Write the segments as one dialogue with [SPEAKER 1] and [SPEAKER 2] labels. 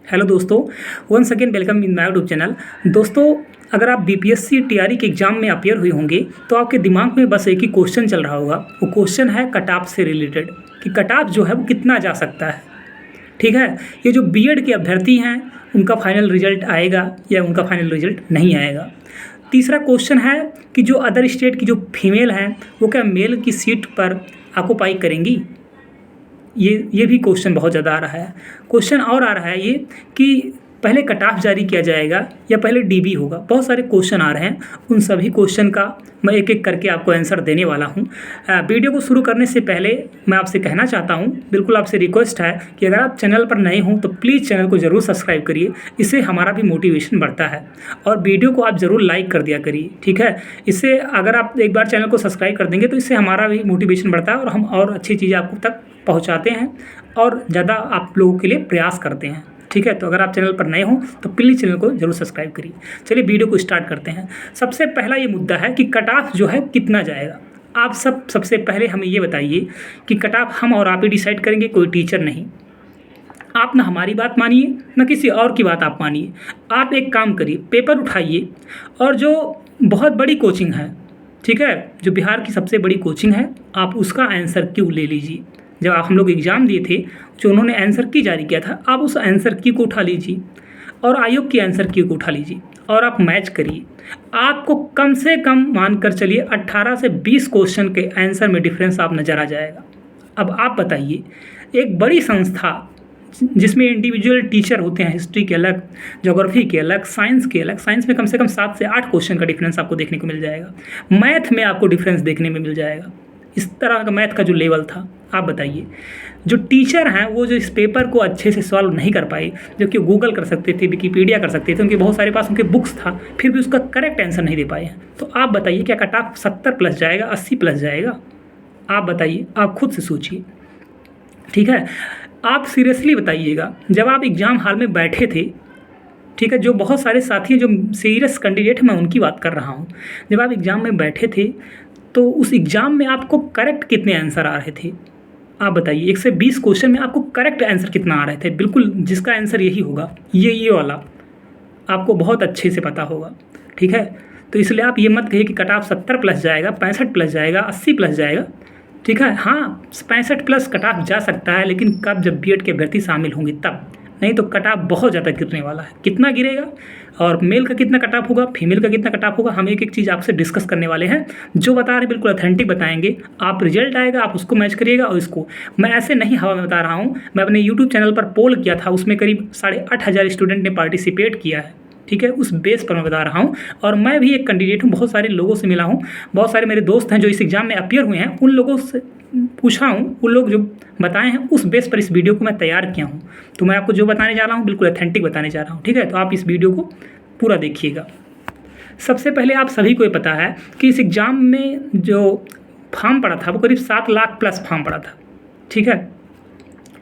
[SPEAKER 1] Hello दोस्तों, once again welcome in my YouTube channel. दोस्तों, अगर आप बीपीएससी टीआरई के एग्ज़ाम में अपियर हुए होंगे तो आपके दिमाग में बस एक ही क्वेश्चन चल रहा होगा। वो क्वेश्चन है कट ऑफ से रिलेटेड कि कट ऑफ जो है वो कितना जा सकता है। ठीक है, ये जो बीएड के अभ्यर्थी हैं उनका फाइनल रिजल्ट आएगा या उनका फाइनल रिजल्ट नहीं आएगा। तीसरा क्वेश्चन है कि जो अदर स्टेट की जो फीमेल हैं वो क्या मेल की सीट पर ऑक्यूपाई करेंगी। ये भी क्वेश्चन बहुत ज़्यादा आ रहा है। क्वेश्चन और आ रहा है ये कि पहले कट ऑफ जारी किया जाएगा या पहले डीबी होगा। बहुत सारे क्वेश्चन आ रहे हैं, उन सभी क्वेश्चन का मैं एक एक करके आपको आंसर देने वाला हूं। वीडियो को शुरू करने से पहले मैं आपसे कहना चाहता हूं, बिल्कुल आपसे रिक्वेस्ट है कि अगर आप चैनल पर नए हों तो प्लीज़ चैनल को ज़रूर सब्सक्राइब करिए। इससे हमारा भी मोटिवेशन बढ़ता है और वीडियो को आप ज़रूर लाइक कर दिया करिए। ठीक है, इससे अगर आप एक बार चैनल को सब्सक्राइब कर देंगे तो इससे हमारा भी मोटिवेशन बढ़ता है और हम और अच्छी चीज़ें आपको तक पहुँचाते हैं और ज़्यादा आप लोगों के लिए प्रयास करते हैं। ठीक है, तो अगर आप चैनल पर नए हों तो प्लीज़ चैनल को जरूर सब्सक्राइब करिए। चलिए वीडियो को स्टार्ट करते हैं। सबसे पहला ये मुद्दा है कि कट ऑफ जो है कितना जाएगा। आप सबसे पहले हमें ये बताइए कि कट ऑफ हम और आप ही डिसाइड करेंगे, कोई टीचर नहीं। आप ना हमारी बात मानिए ना किसी और की बात आप मानिए। आप एक काम करिए, पेपर उठाइए और जो बहुत बड़ी कोचिंग है, ठीक है, जो बिहार की सबसे बड़ी कोचिंग है, आप उसका आंसर क्यों ले लीजिए। जब आप हम लोग एग्ज़ाम दिए थे, जो उन्होंने आंसर की जारी किया था, आप उस आंसर की को उठा लीजिए और आयोग की आंसर की को उठा लीजिए और आप मैच करिए। आपको कम से कम मानकर चलिए 18 से 20 क्वेश्चन के आंसर में डिफरेंस आप नज़र आ जाएगा। अब आप बताइए, एक बड़ी संस्था जिसमें इंडिविजुअल टीचर होते हैं, हिस्ट्री के अलग, ज्योग्राफी के अलग, साइंस के अलग, साइंस में कम से कम 7 से 8 क्वेश्चन का डिफरेंस आपको देखने को मिल जाएगा। मैथ में आपको डिफरेंस देखने में मिल जाएगा। इस तरह का मैथ का जो लेवल था, आप बताइए, जो टीचर हैं वो जो इस पेपर को अच्छे से सॉल्व नहीं कर पाए, जो कि गूगल कर सकते थे, विकीपीडिया कर सकते थे, उनके बहुत सारे पास उनके बुक्स था, फिर भी उसका करेक्ट आंसर नहीं दे पाए हैं। तो आप बताइए, क्या कट ऑफ 70 प्लस जाएगा, 80 प्लस जाएगा? आप बताइए, आप खुद से सोचिए। ठीक है, आप सीरियसली बताइएगा, जब आप एग्ज़ाम हॉल में बैठे थे, ठीक है, जो बहुत सारे साथी हैं जो सीरियस कैंडिडेट हैं, मैं उनकी बात कर रहा हूँ, जब आप एग्ज़ाम में बैठे थे तो उस एग्ज़ाम में आपको करेक्ट कितने आंसर आ रहे थे? आप बताइए, 1 से 20 क्वेश्चन में आपको करेक्ट आंसर कितना आ रहे थे? बिल्कुल जिसका आंसर यही होगा, ये वाला आपको बहुत अच्छे से पता होगा। ठीक है, तो इसलिए आप ये मत कहिए कि कट ऑफ 70 प्लस जाएगा, 65 प्लस जाएगा, 80 प्लस जाएगा। ठीक है, हाँ 65 प्लस कट ऑफ जा सकता है, लेकिन कब? जब बीएड के अभ्यर्थी शामिल होंगे तब, नहीं तो कट ऑफ बहुत ज़्यादा गिरने वाला है। कितना गिरेगा और मेल का कितना कट ऑफ होगा, फीमेल का कितना कट ऑफ होगा, हम एक एक चीज़ आपसे डिस्कस करने वाले हैं। जो बता रहे हैं बिल्कुल ऑथेंटिक बताएंगे। आप रिजल्ट आएगा, आप उसको मैच करिएगा और इसको मैं ऐसे नहीं हवा में बता रहा हूँ। मैं अपने यूट्यूब चैनल पर पोल किया था, उसमें करीब 8,500 स्टूडेंट ने पार्टिसिपेट किया है। ठीक है, उस बेस पर मैं बता रहा हूँ और मैं भी एक कैंडिडेट हूँ, बहुत सारे लोगों से मिला हूँ, बहुत सारे मेरे दोस्त हैं जो इस एग्ज़ाम में अपियर हुए हैं, उन लोगों से पूछा हूँ, उन लोग जो बताए हैं उस बेस पर इस वीडियो को मैं तैयार किया हूँ। तो मैं आपको जो बताने जा रहा हूँ बिल्कुल ऑथेंटिक बताने जा रहा हूँ। ठीक है, तो आप इस वीडियो को पूरा देखिएगा। सबसे पहले आप सभी को ये पता है कि इस एग्ज़ाम में जो फॉर्म पड़ा था वो करीब 7 लाख प्लस फॉर्म पड़ा था। ठीक है,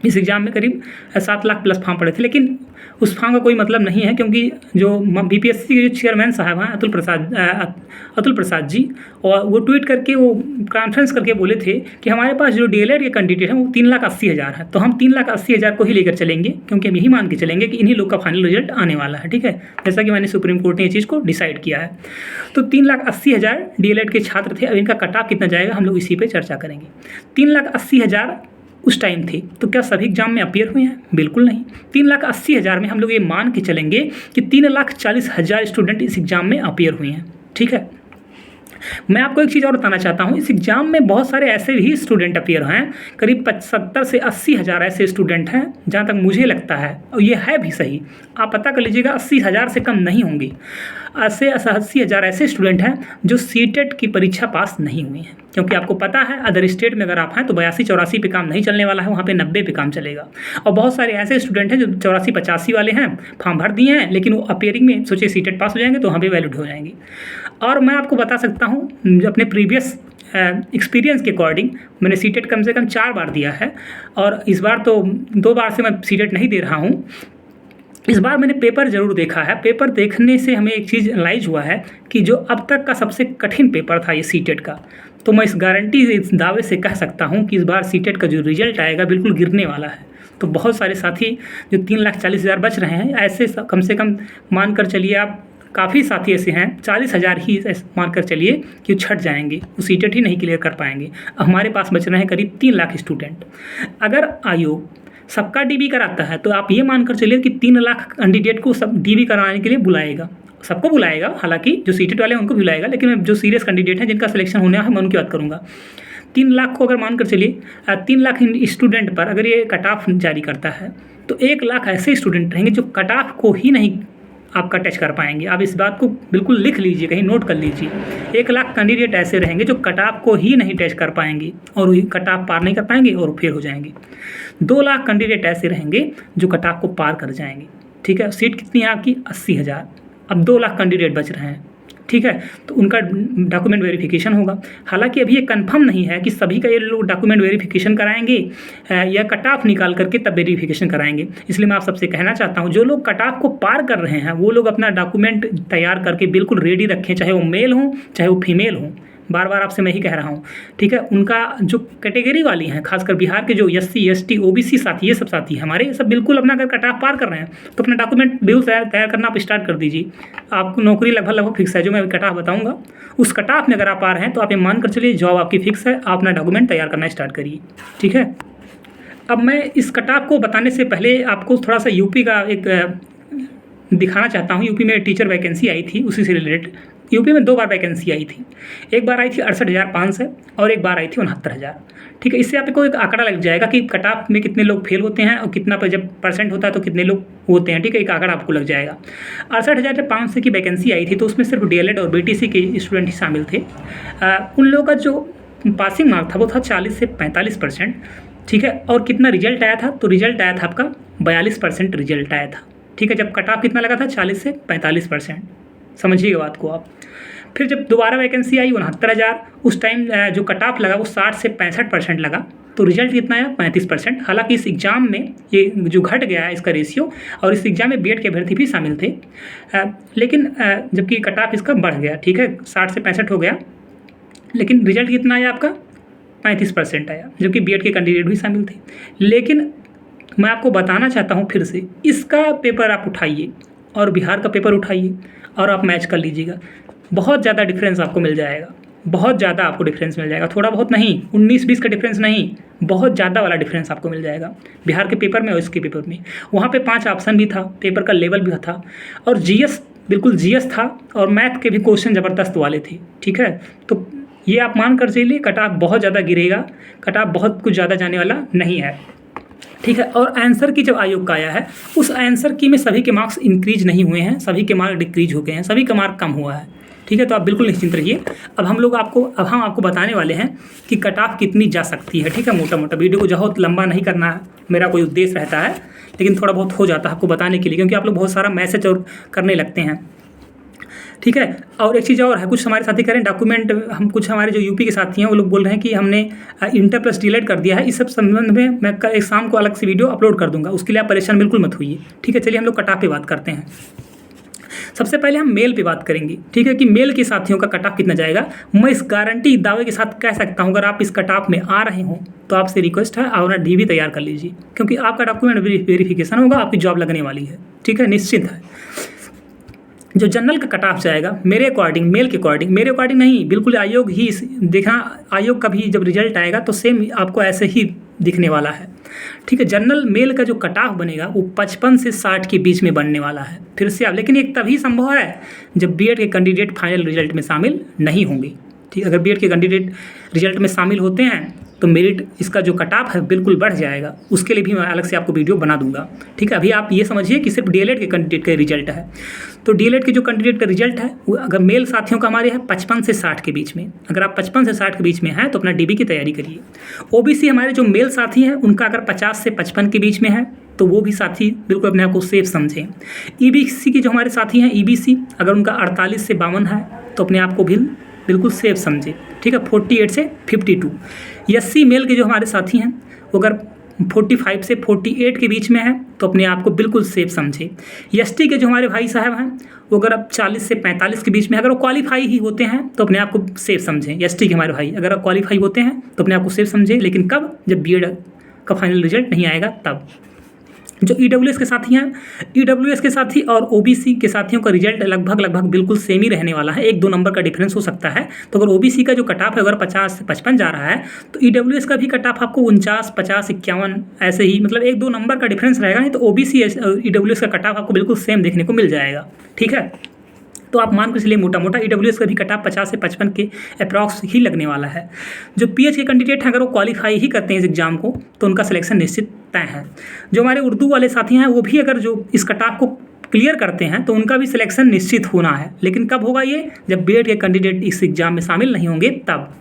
[SPEAKER 1] इस एग्ज़ाम में करीब 7 लाख प्लस फॉर्म पड़े थे, लेकिन उस फॉर्म का कोई मतलब नहीं है, क्योंकि जो बीपीएससी के जो चेयरमैन साहब हैं अतुल प्रसाद जी, और वो ट्वीट करके, वो कॉन्फ्रेंस करके बोले थे कि हमारे पास जो डीएलएड के कैंडिडेट हैं वो 3,80,000 है, तो हम 3,80,000 को ही लेकर चलेंगे, क्योंकि हम यही मान के चलेंगे कि इन्हीं लोग का फाइनल रिजल्ट आने वाला है। ठीक है, जैसा कि मैंने सुप्रीम कोर्ट ने ये चीज़ को डिसाइड किया है। तो 3,80,000 डीएलएड के छात्र थे। अब इनका कट ऑफ कितना जाएगा हम लोग इसी पर चर्चा करेंगे। 3,80,000 उस टाइम थे, तो क्या सभी एग्जाम में अपियर हुए हैं? बिल्कुल नहीं। 3,80,000 में हम लोग ये मान के चलेंगे कि 3,40,000 स्टूडेंट इस एग्ज़ाम में अपियर हुए हैं। ठीक है, मैं आपको एक चीज़ और बताना चाहता हूँ, इस एग्ज़ाम में बहुत सारे ऐसे भी स्टूडेंट अपियर हैं, करीब 70 से 80,000 ऐसे स्टूडेंट हैं, जहाँ तक मुझे लगता है, और ये है भी सही, आप पता कर लीजिएगा, 80,000 से कम नहीं होंगे। 80,000 ऐसे स्टूडेंट हैं जो सीटेट की परीक्षा पास नहीं हुए हैं, क्योंकि आपको पता है अदर स्टेट में अगर आप हैं तो 82-84 पे काम नहीं चलने वाला है, वहाँ पे 90 पे काम चलेगा। और बहुत सारे ऐसे स्टूडेंट हैं जो 84-85 वाले हैं, फॉर्म भर दिए हैं, लेकिन वो अपियरिंग में सोचिए सीटेट पास हो जाएंगे तो वहाँ पे वैलिड हो जाएंगे। और मैं आपको बता सकता हूँ, अपने प्रीवियस एक्सपीरियंस के अकॉर्डिंग, मैंने सीटेट कम से कम 4 बार दिया है और इस बार तो 2 बार से मैं सीटेट नहीं दे रहा हूँ। इस बार मैंने पेपर ज़रूर देखा है। पेपर देखने से हमें एक चीज़ एनालाइज हुआ है कि जो अब तक का सबसे कठिन पेपर था ये सीटेट का, तो मैं इस गारंटी से, इस दावे से कह सकता हूँ कि इस बार सीटेट का जो रिजल्ट आएगा बिल्कुल गिरने वाला है। तो बहुत सारे साथी जो 3,40,000 बच रहे हैं, ऐसे कम से कम मान कर चलिए आप, काफ़ी साथी ऐसे हैं 40,000 ही मान कर चलिए कि छट जाएंगे, वो सीटेट ही नहीं क्लियर कर पाएंगे। हमारे पास बच रहे हैं करीब 3 लाख स्टूडेंट। अगर आयोग सबका डीबी कराता है तो आप ये मानकर चलिए कि 3 लाख कैंडिडेट को सब डीबी कराने के लिए बुलाएगा, सबको बुलाएगा, हालांकि जो सीटेट वाले हैं उनको बुलाएगा, लेकिन जो सीरियस कैंडिडेट हैं जिनका सिलेक्शन होने है मैं उनकी बात करूँगा। 3 लाख को अगर मानकर चलिए 3 लाख स्टूडेंट पर अगर ये कट ऑफ जारी करता है तो 1 लाख ऐसे स्टूडेंट रहेंगे जो कट ऑफ को ही नहीं आपका टच कर पाएंगे। आप इस बात को बिल्कुल लिख लीजिए, कहीं नोट कर लीजिए। 1 लाख कैंडिडेट ऐसे रहेंगे जो कट ऑफ को ही नहीं टच कर पाएंगे और कट ऑफ पार नहीं कर पाएंगे और फेल हो जाएंगे। 2 लाख कैंडिडेट ऐसे रहेंगे जो कट ऑफ को पार कर जाएंगे। ठीक है, सीट कितनी है आपकी? 80,000। अब 2 लाख कैंडिडेट बच रहे हैं। ठीक है, तो उनका डॉक्यूमेंट वेरिफिकेशन होगा। हालांकि अभी ये कंफर्म नहीं है कि सभी का ये लोग डॉक्यूमेंट वेरिफिकेशन कराएंगे या कट ऑफ निकाल करके तब वेरिफिकेशन कराएंगे। इसलिए मैं आप सबसे कहना चाहता हूँ, जो लोग कट ऑफ को पार कर रहे हैं वो लोग अपना डॉक्यूमेंट तैयार करके बिल्कुल रेडी रखें, चाहे वो मेल हो चाहे वो फीमेल हो। बार बार आपसे मैं ही कह रहा हूँ। ठीक है, उनका जो कैटेगरी वाली हैं, खासकर बिहार के जो SC ST OBC साथी, ये सब साथी हमारे, ये सब बिल्कुल अपना अगर कट ऑफ पार कर रहे हैं तो अपना डॉक्यूमेंट बिल्कुल तैयार करना आप स्टार्ट कर दीजिए। आपको नौकरी लगभग फिक्स है। जो मैं कट ऑफ बताऊँगा उस कट ऑफ में अगर आप आ रहे हैं तो आप ये मान कर चलिए जॉब आपकी फिक्स है। आप अपना डॉक्यूमेंट तैयार करना स्टार्ट करिए। ठीक है, अब मैं इस कट ऑफ को बताने से पहले आपको थोड़ा सा यूपी का एक दिखाना चाहता हूँ। यूपी में टीचर वैकेंसी आई थी, उसी से रिलेटेड। यूपी में 2 बार वैकेंसी आई थी। एक बार आई थी 68,500 और एक बार आई थी 69,000। ठीक है, इससे आपको एक आंकड़ा लग जाएगा कि कट ऑफ में कितने लोग फेल होते हैं और कितना पर जब परसेंट होता है तो कितने लोग होते हैं। ठीक है, एक आंकड़ा आपको लग जाएगा। 68,500 की वैकेंसी आई थी तो उसमें सिर्फ DLED और BTC के स्टूडेंट ही शामिल थे। उन लोगों का जो पासिंग मार्क था वो था 40 से 45%। ठीक है, और कितना रिजल्ट आया था? तो रिजल्ट आया था आपका 42% रिजल्ट आया था। ठीक है, जब कट ऑफ कितना लगा था? 40 से 45%। समझिएगा बात को आप। फिर जब दोबारा वैकेंसी आई 69,000, उस टाइम जो कट ऑफ लगा वो 60 से 65% लगा, तो रिजल्ट कितना आया? 35%। हालांकि इस एग्ज़ाम में ये जो घट गया है इसका रेशियो, और इस एग्ज़ाम में BED के अभ्यर्थी भी शामिल थे, लेकिन जबकि कट ऑफ इसका बढ़ गया। ठीक है, 60 से 65 हो गया, लेकिन रिजल्ट कितना आया आपका? 35% आया, जबकि BED के कैंडिडेट भी शामिल थे। लेकिन मैं आपको बताना चाहता हूँ फिर से, इसका पेपर आप उठाइए और बिहार का पेपर उठाइए और आप मैच कर लीजिएगा। बहुत ज़्यादा डिफरेंस आपको मिल जाएगा, बहुत ज़्यादा आपको डिफरेंस मिल जाएगा। थोड़ा बहुत नहीं, 19-20 का डिफरेंस नहीं, बहुत ज़्यादा वाला डिफरेंस आपको मिल जाएगा बिहार के पेपर में और इसके पेपर में। वहाँ पे 5 ऑप्शन भी था, पेपर का लेवल भी था, और GS बिल्कुल GS था, और मैथ के भी क्वेश्चन ज़बरदस्त वाले थे। ठीक है, तो ये आप मान कर चलिए कट ऑफ बहुत ज़्यादा गिरेगा, कट ऑफ बहुत कुछ ज़्यादा जाने वाला नहीं है। ठीक है, और आंसर की जब आयोग का आया है, उस आंसर की में सभी के मार्क्स इंक्रीज नहीं हुए हैं, सभी के मार्क डिक्रीज हो गए हैं, सभी का मार्क कम हुआ है। ठीक है, तो आप बिल्कुल निश्चिंत रहिए। अब हम आपको बताने वाले हैं कि कट ऑफ कितनी जा सकती है। ठीक है, मोटा मोटा वीडियो को बहुत लंबा नहीं करना है, मेरा कोई उद्देश्य रहता है, लेकिन थोड़ा बहुत हो जाता है आपको बताने के लिए, क्योंकि आप लोग बहुत सारा मैसेज और करने लगते हैं। ठीक है, और एक चीज़ और है, कुछ हमारे साथी करें डॉक्यूमेंट, हम कुछ हमारे जो यूपी के साथी हैं वो लोग बोल रहे हैं कि हमने इंटर प्लस DLED कर दिया है। इस सब संबंध में मैं कल एक शाम को अलग से वीडियो अपलोड कर दूंगा, उसके लिए आप परेशान बिल्कुल मत होइए। ठीक है, चलिए हम लोग कट ऑफ पे बात करते हैं। सबसे पहले हम मेल पे बात करेंगे। ठीक है, कि मेल के साथियों का कट ऑफ कितना जाएगा। मैं इस गारंटी दावे के साथ कह सकता हूँ, अगर आप इस कट ऑफ में आ रहे हो तो आपसे रिक्वेस्ट है अपना DB तैयार कर लीजिए, क्योंकि आपका डॉक्यूमेंट वेरिफिकेशन होगा, आपकी जॉब लगने वाली है। ठीक है, निश्चित है। जो जनरल का कट ऑफ जाएगा मेरे अकॉर्डिंग, मेल के अकॉर्डिंग, मेरे अकॉर्डिंग नहीं, बिल्कुल आयोग ही देखना, आयोग का भी जब रिजल्ट आएगा तो सेम आपको ऐसे ही दिखने वाला है। ठीक है, जनरल मेल का जो कट ऑफ बनेगा वो 55 से 60 के बीच में बनने वाला है। फिर से आप, लेकिन एक तभी संभव है जब BED के कैंडिडेट फाइनल रिजल्ट में शामिल नहीं होंगे। ठीक, अगर BED के कैंडिडेट रिजल्ट में शामिल होते हैं तो मेरिट इसका जो कट ऑफ है बिल्कुल बढ़ जाएगा। उसके लिए भी मैं अलग से आपको वीडियो बना दूंगा। ठीक है, अभी आप ये समझिए कि सिर्फ DLED के कैंडिडेट का रिजल्ट है, तो DLED के जो कैंडिडेट का रिजल्ट है वो अगर मेल साथियों का हमारे है 55 से 60 के बीच में। अगर आप 55 से 60 के बीच में हैं तो अपना DB की तैयारी करिए। OBC हमारे जो मेल साथी हैं उनका अगर 50 से 55 के बीच में है तो वो भी साथी बिल्कुल अपने आप को सेफ समझें। EBC के जो हमारे साथी हैं, EBC अगर उनका 48 से 52 है तो अपने आप को भी बिल्कुल सेफ समझे। ठीक है, 48 से 52। SC मेल के जो हमारे साथी हैं वो अगर 45 से 48 के बीच में है तो अपने आप को बिल्कुल सेफ समझे। ST के जो हमारे भाई साहब हैं वो अगर अब 40 से 45 के बीच में, अगर वो क्वालिफाई ही होते हैं तो अपने आप को सेफ समझें। ST के हमारे भाई अगर क्वालिफाई होते हैं तो अपने आप को सेफ समझें, लेकिन कब? जब BED का फाइनल रिजल्ट नहीं आएगा तब। जो ईडब्ल्यूएस के साथी हैं, ईडब्ल्यूएस के साथी और ओबीसी के साथियों का रिजल्ट लगभग बिल्कुल सेम ही रहने वाला है, 1-2 नंबर का डिफरेंस हो सकता है। तो अगर ओबीसी का जो कट ऑफ है अगर 50 से 55 जा रहा है तो ईडब्ल्यूएस का भी कट ऑफ आपको 49, 50, 51 ऐसे ही, मतलब 1-2 नंबर का डिफरेंस रहेगा। नहीं तो ओबीसी ईडब्ल्यूएस का कट ऑफ आपको बिल्कुल सेम देखने को मिल जाएगा। ठीक है, तो आप मान कर चलिए मोटा मोटा ईडब्ल्यूएस का भी कट ऑफ 50 से 55 के अप्रॉक्स ही लगने वाला है। जो पीएच के कैंडिडेट हैं अगर वो क्वालिफाई ही करते हैं इस एग्जाम को तो उनका सिलेक्शन निश्चित तय है। जो हमारे उर्दू वाले साथी हैं वो भी अगर जो इस कट ऑफ को क्लियर करते हैं तो उनका भी सिलेक्शन निश्चित होना है। लेकिन कब होगा ये? जब बीएड के कैंडिडेट इस एग्जाम में शामिल नहीं होंगे तब।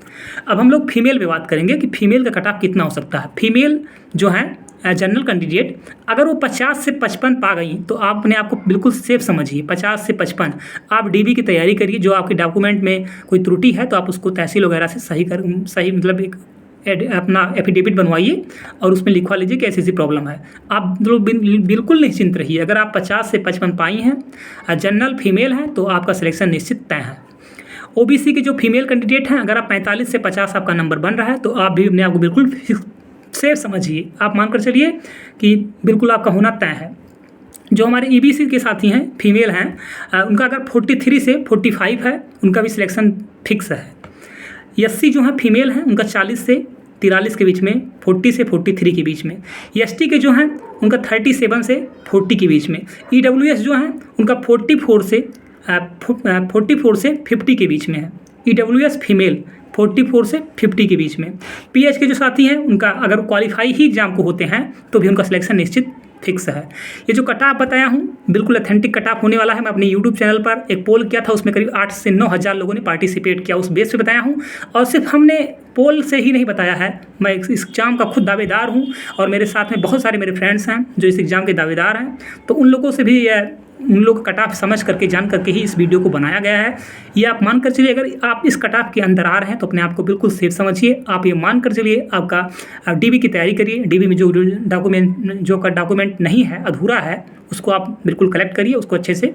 [SPEAKER 1] अब हम लोग फीमेल पे बात करेंगे कि फीमेल का कट ऑफ कितना हो सकता है। फीमेल जो है जनरल कैंडिडेट अगर वो 50 से 55 पा गई तो आप अपने आप को बिल्कुल सेफ समझिए। 50 से 55 आप डीबी की तैयारी करिए। जो आपके डॉक्यूमेंट में कोई त्रुटि है तो आप उसको तहसील वगैरह से सही मतलब एक अपना एफिडेविट बनवाइए और उसमें लिखवा लीजिए कि ऐसी प्रॉब्लम है। आप बिल्कुल निश्चिंत रहिए। अगर आप 50 से 55 पाई हैं, जनरल फीमेल हैं, तो आपका सिलेक्शन निश्चित तय है। ओबीसी के जो फीमेल कैंडिडेट हैं अगर आप 45 से 50 आपका नंबर बन रहा है तो आप भी अपने आप को बिल्कुल सेफ समझिए। आप मानकर चलिए कि बिल्कुल आपका होना तय है। जो हमारे ईबीसी के साथी हैं फीमेल हैं उनका अगर 43 से 45 है उनका भी सिलेक्शन फिक्स है। एससी जो है फीमेल हैं उनका 40 से 43 के बीच में, 40 से 43 के बीच में। एसटी के जो हैं उनका 37 से 40 के बीच में। ईडब्ल्यूएस जो हैं उनका 44 से 50 के बीच में है। ईडब्ल्यूएस फीमेल 44 से 50 के बीच में। पीएच के जो साथी हैं उनका अगर क्वालिफाई ही एग्जाम को होते हैं तो भी उनका सिलेक्शन निश्चित फिक्स है। ये जो कट ऑफ बताया हूँ बिल्कुल ऑथेंटिक कट ऑफ होने वाला है। मैं अपने यूट्यूब चैनल पर एक पोल किया था, उसमें करीब 8 से 9 हज़ार लोगों ने पार्टिसिपेट किया, उस बेस पे बताया हूँ। और सिर्फ हमने पोल से ही नहीं बताया है, मैं इस एग्जाम का खुद दावेदार हूँ और मेरे साथ में बहुत सारे मेरे फ्रेंड्स हैं जो इस एग्ज़ाम के दावेदार हैं। तो उन लोगों से भी उन लोग का कट ऑफ समझ करके जान करके ही इस वीडियो को बनाया गया है। ये आप मान कर चलिए अगर आप इस कट ऑफ के अंदर आ रहे हैं तो अपने आप को बिल्कुल सेफ समझिए। आप ये मान कर चलिए आपका डीबी की तैयारी करिए। डीबी में जो डॉक्यूमेंट नहीं है, अधूरा है, उसको आप बिल्कुल कलेक्ट करिए, उसको अच्छे से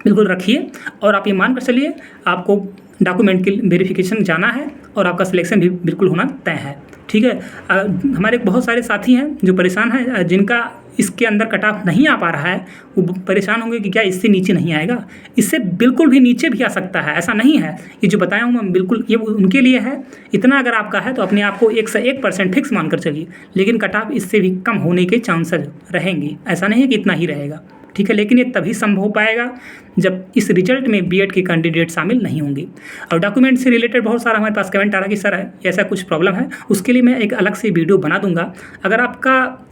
[SPEAKER 1] बिल्कुल रखिए। और आप ये मान कर चलिए आपको डॉक्यूमेंट की वेरिफिकेशन जाना है और आपका सिलेक्शन भी बिल्कुल होना तय है। ठीक है, हमारे बहुत सारे साथी हैं जो परेशान हैं, जिनका इसके अंदर कट ऑफ नहीं आ पा रहा है, वो परेशान होंगे कि क्या इससे नीचे नहीं आएगा। इससे बिल्कुल भी नीचे भी आ सकता है, ऐसा नहीं है। ये जो बताया हूँ मैं बिल्कुल ये उनके लिए है। इतना अगर आपका है तो अपने आप को 101% फिक्स मानकर चलिए। लेकिन कट ऑफ इससे भी कम होने के चांसेस रहेंगे, ऐसा नहीं है कि इतना ही रहेगा। ठीक है, लेकिन ये तभी संभव हो पाएगा जब इस रिजल्ट में बीएड के कैंडिडेट शामिल नहीं होंगे। और डॉक्यूमेंट से रिलेटेड बहुत सारा हमारे पास कमेंट आ रहा है कि सर ऐसा कुछ प्रॉब्लम है, उसके लिए मैं एक अलग से वीडियो बना दूंगा। अगर आपका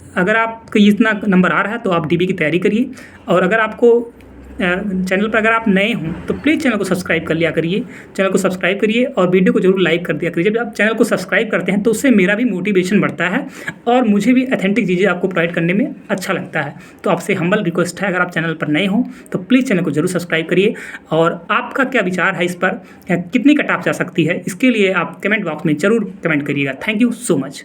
[SPEAKER 1] इतना नंबर आ रहा है तो आप डीबी की तैयारी करिए। और अगर आपको चैनल पर अगर आप नए हों तो प्लीज़ चैनल को सब्सक्राइब कर लिया करिए। चैनल को सब्सक्राइब करिए और वीडियो को जरूर लाइक कर दिया करिए। जब आप चैनल को सब्सक्राइब करते हैं तो उससे मेरा भी मोटिवेशन बढ़ता है और मुझे भी ऑथेंटिक चीज़ें आपको प्रोवाइड करने में अच्छा लगता है। तो आपसे हम्बल रिक्वेस्ट है, अगर आप चैनल पर नए हों तो प्लीज़ चैनल को जरूर सब्सक्राइब करिए। और आपका क्या विचार है इस पर, कितनी कट ऑफ जा सकती है, इसके लिए आप कमेंट बॉक्स में ज़रूर कमेंट करिएगा। Thank you so much.